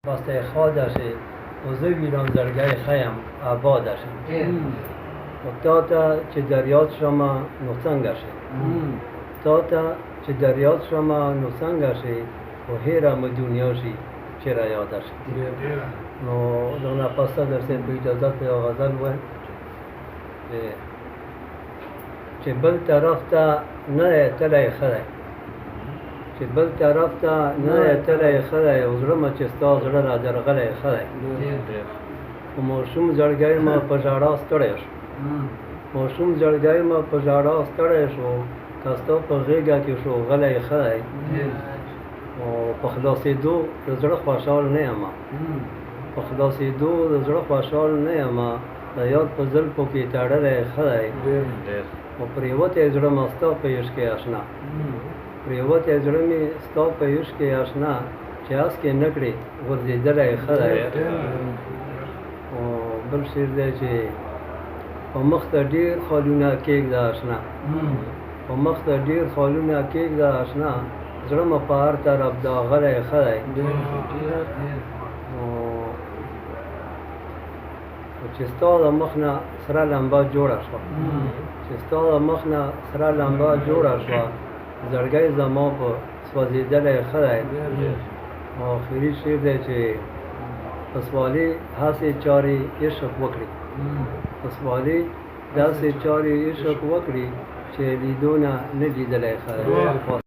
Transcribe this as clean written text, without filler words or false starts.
واسطه خواده شي و زه ویران زړګی ښیم آباده شي و تا ته چې دریاد شمه نو څنګه شي تا ته چې دریاد شمه نو څنګه شي و هیره مو دنیا شي چې را یاده شي نو دغه پسته در صاحب په اجازت یو غزل وایم چې بل طرف ته نه یې تلی ښه دی چې بل طرف ته نه یې تلی ښه دی او زړه مه چې ستا زړه را درغلی ښه دی خو ماشوم زړګی مه په ژړا ستړی شو ماشوم زړګی مه په ژړا ستړی شو که ستا په غېږه کې شو غلی ښه دی او په خلاصېدو د زړه خوشحال نه یمه په خلاصېدو د زړه خوشحال نه یمه د یاد په زلفو کې تړلی ښه دی او پرېوتی زړه مې ستا په عشق کې اشنا پرېوتی زړه مې ستا په عشق کې اشنا چې هسکې نه کړې غورځېدلی ښه دی او بل شعر دی چې په مخ ته ډېر خالونه کېږده اشنا په مخ ته ډېر خالونه کېږده اشنا زړه مې په هر طرف داغلی ښه دی چې ستا د مخ نه سره لمبه جوړه شوه چې ستا د مخ نه سره لمبه جوړه شوه زړګی زما په سوځېدلی ښه دی او آخري شعر دی چې پسوالي هسې چارې عشق وکړي پسوالي داسې چارې عشق وکړي چې لیدو نه لیدلی ښه دی